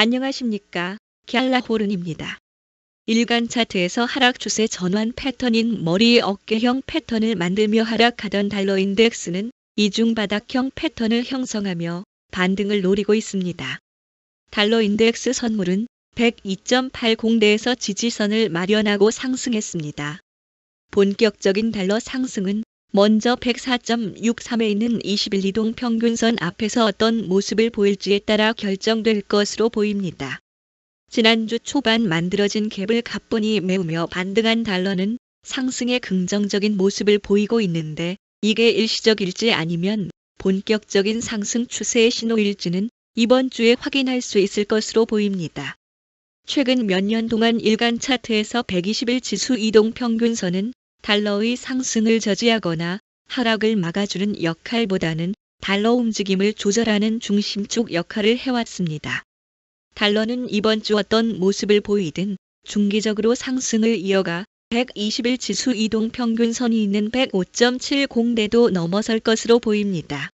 안녕하십니까. 갤라호른입니다. 일간 차트에서 하락 추세 전환 패턴인 머리 어깨형 패턴을 만들며 하락하던 달러 인덱스는 이중 바닥형 패턴을 형성하며 반등을 노리고 있습니다. 달러 인덱스 선물은 102.80대에서 지지선을 마련하고 상승했습니다. 본격적인 달러 상승은 먼저 104.63에 있는 21 이동 평균선 앞에서 어떤 모습을 보일지에 따라 결정될 것으로 보입니다. 지난주 초반 만들어진 갭을 가뿐히 메우며 반등한 달러는 상승의 긍정적인 모습을 보이고 있는데 이게 일시적일지 아니면 본격적인 상승 추세의 신호일지는 이번 주에 확인할 수 있을 것으로 보입니다. 최근 몇 년 동안 일간 차트에서 120일 지수 이동 평균선은 달러의 상승을 저지하거나 하락을 막아주는 역할보다는 달러 움직임을 조절하는 중심축 역할을 해왔습니다. 달러는 이번 주 어떤 모습을 보이든 중기적으로 상승을 이어가 120일 지수 이동 평균선이 있는 105.70대도 넘어설 것으로 보입니다.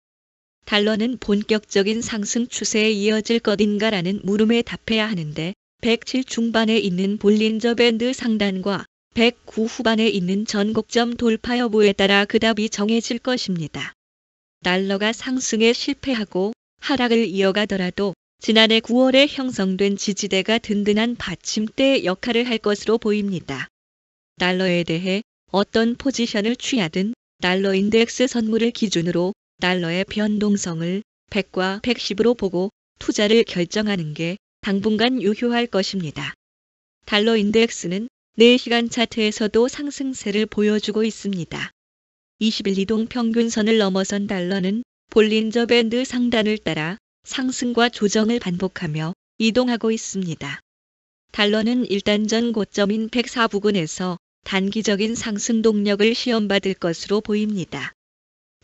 달러는 본격적인 상승 추세에 이어질 것인가라는 물음에 답해야 하는데 107 중반에 있는 볼린저 밴드 상단과 109 후반에 있는 전곡점 돌파 여부에 따라 그 답이 정해질 것입니다. 달러가 상승에 실패하고 하락을 이어가더라도 지난해 9월에 형성된 지지대가 든든한 받침대 역할을 할 것으로 보입니다. 달러에 대해 어떤 포지션을 취하든 달러 인덱스 선물을 기준으로 달러의 변동성을 100과 110으로 보고 투자를 결정하는 게 당분간 유효할 것입니다. 달러 인덱스는 4시간 차트에서도 상승세를 보여주고 있습니다. 21 이동 평균선을 넘어선 달러는 볼린저 밴드 상단을 따라 상승과 조정을 반복하며 이동하고 있습니다. 달러는 일단 전 고점인 104 부근에서 단기적인 상승 동력을 시험받을 것으로 보입니다.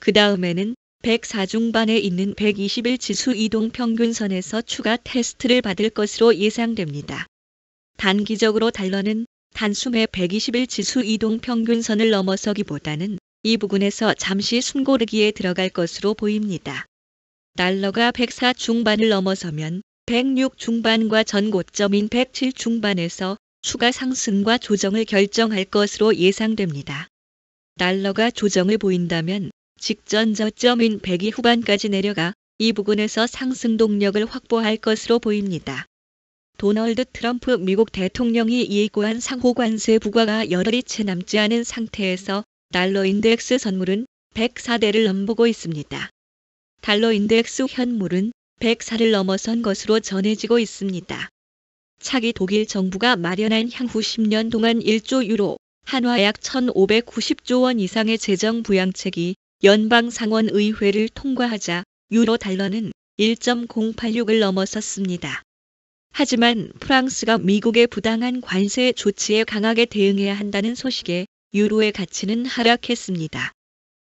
그 다음에는 104 중반에 있는 121 지수 이동 평균선에서 추가 테스트를 받을 것으로 예상됩니다. 단기적으로 달러는 단숨에 121 지수 이동 평균선을 넘어서기보다는 이 부근에서 잠시 숨고르기에 들어갈 것으로 보입니다. 달러가 104 중반을 넘어서면 106 중반과 전고점인 107 중반에서 추가 상승과 조정을 결정할 것으로 예상됩니다. 달러가 조정을 보인다면 직전 저점인 102 후반까지 내려가 이 부근에서 상승 동력을 확보할 것으로 보입니다. 도널드 트럼프 미국 대통령이 예고한 상호관세 부과가 열흘이 채 남지 않은 상태에서 달러 인덱스 선물은 104대를 넘보고 있습니다. 달러 인덱스 현물은 104를 넘어선 것으로 전해지고 있습니다. 차기 독일 정부가 마련한 향후 10년 동안 1조 유로, 한화 약 1,590조 원 이상의 재정 부양책이 연방상원의회를 통과하자 유로 달러는 1.086을 넘어섰습니다. 하지만 프랑스가 미국의 부당한 관세 조치에 강하게 대응해야 한다는 소식에 유로의 가치는 하락했습니다.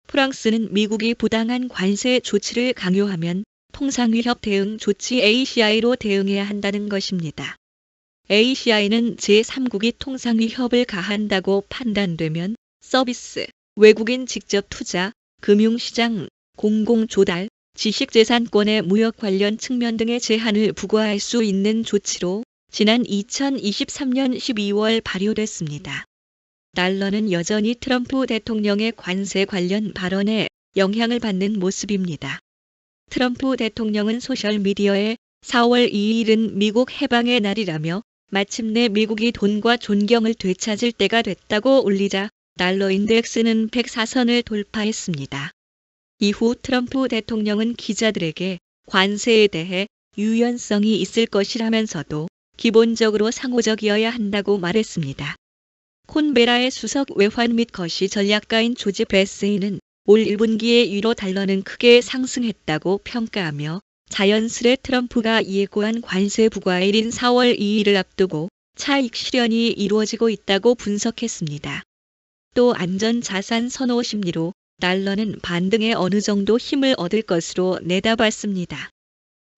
프랑스는 미국이 부당한 관세 조치를 강요하면 통상위협 대응 조치 ACI로 대응해야 한다는 것입니다. ACI는 제3국이 통상위협을 가한다고 판단되면 서비스, 외국인 직접 투자, 금융시장, 공공조달, 지식재산권의 무역 관련 측면 등의 제한을 부과할 수 있는 조치로 지난 2023년 12월 발효됐습니다. 달러는 여전히 트럼프 대통령의 관세 관련 발언에 영향을 받는 모습입니다. 트럼프 대통령은 소셜미디어에 4월 2일은 미국 해방의 날이라며 마침내 미국이 돈과 존경을 되찾을 때가 됐다고 올리자 달러 인덱스는 104선을 돌파했습니다. 이후 트럼프 대통령은 기자들에게 관세에 대해 유연성이 있을 것이라면서도 기본적으로 상호적이어야 한다고 말했습니다. 콘베라의 수석 외환 및 거시 전략가인 조지 베세이는 올 1분기에 유로 달러는 크게 상승했다고 평가하며 자연스레 트럼프가 예고한 관세 부과일인 4월 2일을 앞두고 차익 실현이 이루어지고 있다고 분석했습니다. 또 안전자산 선호 심리로 달러는 반등에 어느 정도 힘을 얻을 것으로 내다봤습니다.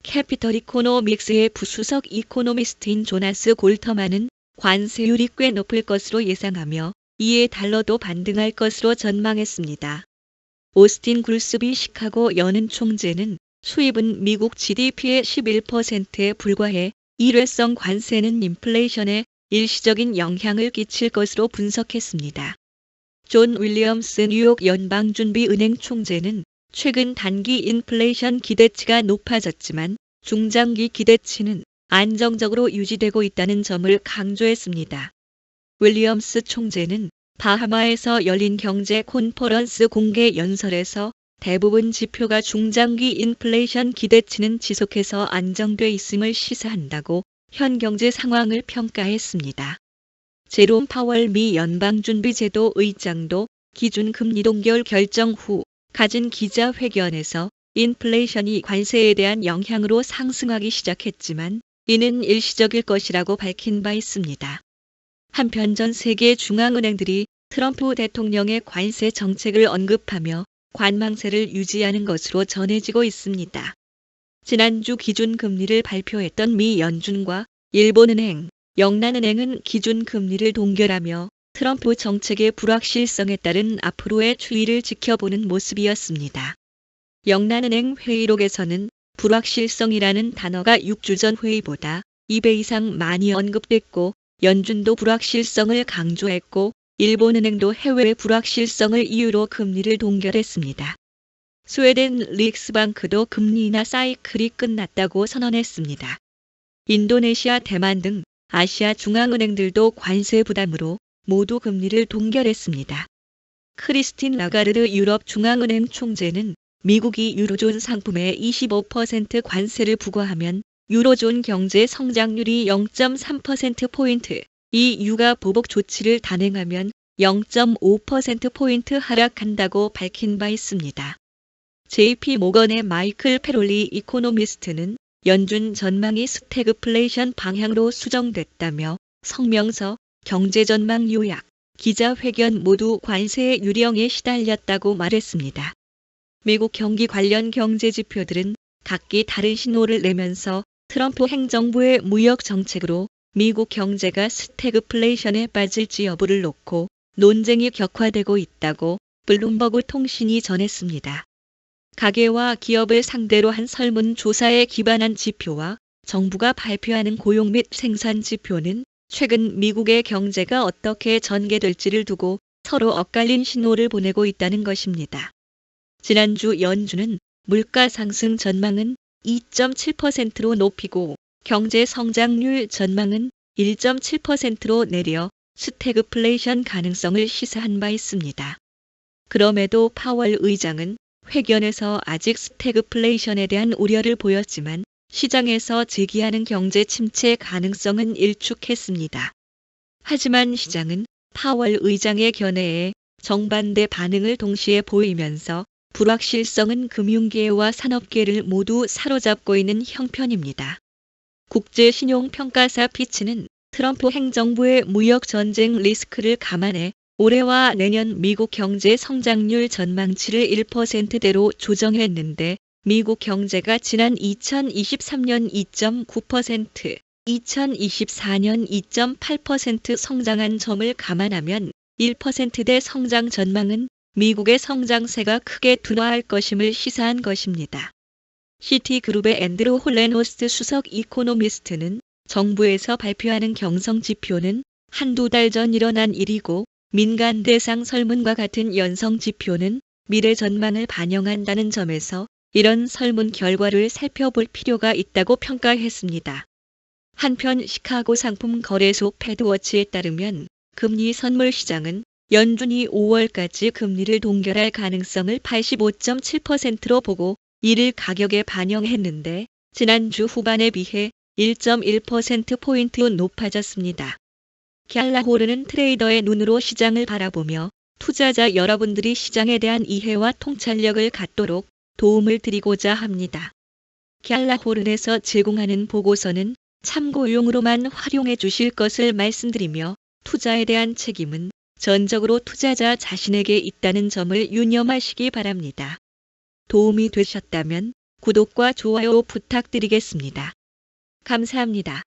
캐피털 이코노믹스의 부수석 이코노미스트인 조나스 골터만은 관세율이 꽤 높을 것으로 예상하며 이에 달러도 반등할 것으로 전망했습니다. 오스틴 굴스비 시카고 연은 총재는 수입은 미국 GDP의 11%에 불과해 일회성 관세는 인플레이션에 일시적인 영향을 끼칠 것으로 분석했습니다. 존 윌리엄스 뉴욕 연방준비은행 총재는 최근 단기 인플레이션 기대치가 높아졌지만 중장기 기대치는 안정적으로 유지되고 있다는 점을 강조했습니다. 윌리엄스 총재는 바하마에서 열린 경제 콘퍼런스 공개 연설에서 대부분 지표가 중장기 인플레이션 기대치는 지속해서 안정돼 있음을 시사한다고 현 경제 상황을 평가했습니다. 제롬 파월 미 연방준비제도 의장도 기준금리 동결 결정 후 가진 기자회견에서 인플레이션이 관세에 대한 영향으로 상승하기 시작했지만 이는 일시적일 것이라고 밝힌 바 있습니다. 한편 전 세계 중앙은행들이 트럼프 대통령의 관세 정책을 언급하며 관망세를 유지하는 것으로 전해지고 있습니다. 지난주 기준금리를 발표했던 미 연준과 일본은행, 영란은행은 기준금리를 동결하며 트럼프 정책의 불확실성에 따른 앞으로의 추이를 지켜보는 모습이었습니다. 영란은행 회의록에서는 불확실성이라는 단어가 6주 전 회의보다 2배 이상 많이 언급됐고 연준도 불확실성을 강조했고 일본은행도 해외 불확실성을 이유로 금리를 동결했습니다. 스웨덴 릭스방크도 금리 인하 사이클이 끝났다고 선언했습니다. 인도네시아, 대만 등 아시아 중앙은행들도 관세 부담으로 모두 금리를 동결했습니다. 크리스틴 라가르드 유럽 중앙은행 총재는 미국이 유로존 상품에 25% 관세를 부과하면 유로존 경제 성장률이 0.3%포인트, 이 유가 보복 조치를 단행하면 0.5%포인트 하락한다고 밝힌 바 있습니다. JP 모건의 마이클 페롤리 이코노미스트는 연준 전망이 스태그플레이션 방향으로 수정됐다며 성명서, 경제전망 요약, 기자회견 모두 관세의 유령에 시달렸다고 말했습니다. 미국 경기 관련 경제지표들은 각기 다른 신호를 내면서 트럼프 행정부의 무역 정책으로 미국 경제가 스태그플레이션에 빠질지 여부를 놓고 논쟁이 격화되고 있다고 블룸버그 통신이 전했습니다. 가계와 기업을 상대로 한 설문조사에 기반한 지표와 정부가 발표하는 고용 및 생산 지표는 최근 미국의 경제가 어떻게 전개될지를 두고 서로 엇갈린 신호를 보내고 있다는 것입니다. 지난주 연준은 물가 상승 전망은 2.7%로 높이고 경제 성장률 전망은 1.7%로 내려 스태그플레이션 가능성을 시사한 바 있습니다. 그럼에도 파월 의장은 회견에서 아직 스태그플레이션에 대한 우려를 보였지만 시장에서 제기하는 경제 침체 가능성은 일축했습니다. 하지만 시장은 파월 의장의 견해에 정반대 반응을 동시에 보이면서 불확실성은 금융계와 산업계를 모두 사로잡고 있는 형편입니다. 국제신용평가사 피치는 트럼프 행정부의 무역 전쟁 리스크를 감안해 올해와 내년 미국 경제 성장률 전망치를 1%대로 조정했는데 미국 경제가 지난 2023년 2.9%, 2024년 2.8% 성장한 점을 감안하면 1%대 성장 전망은 미국의 성장세가 크게 둔화할 것임을 시사한 것입니다. 시티그룹의 앤드루 홀렌호스트 수석 이코노미스트는 정부에서 발표하는 경성 지표는 한두 달 전 일어난 일이고 민간 대상 설문과 같은 연성 지표는 미래 전망을 반영한다는 점에서 이런 설문 결과를 살펴볼 필요가 있다고 평가했습니다. 한편 시카고 상품 거래소 패드워치에 따르면 금리 선물 시장은 연준이 5월까지 금리를 동결할 가능성을 85.7%로 보고 이를 가격에 반영했는데 지난주 후반에 비해 1.1%포인트 높아졌습니다. 갤라호르는 트레이더의 눈으로 시장을 바라보며 투자자 여러분들이 시장에 대한 이해와 통찰력을 갖도록 도움을 드리고자 합니다. 갤라호른에서 제공하는 보고서는 참고용으로만 활용해 주실 것을 말씀드리며 투자에 대한 책임은 전적으로 투자자 자신에게 있다는 점을 유념하시기 바랍니다. 도움이 되셨다면 구독과 좋아요 부탁드리겠습니다. 감사합니다.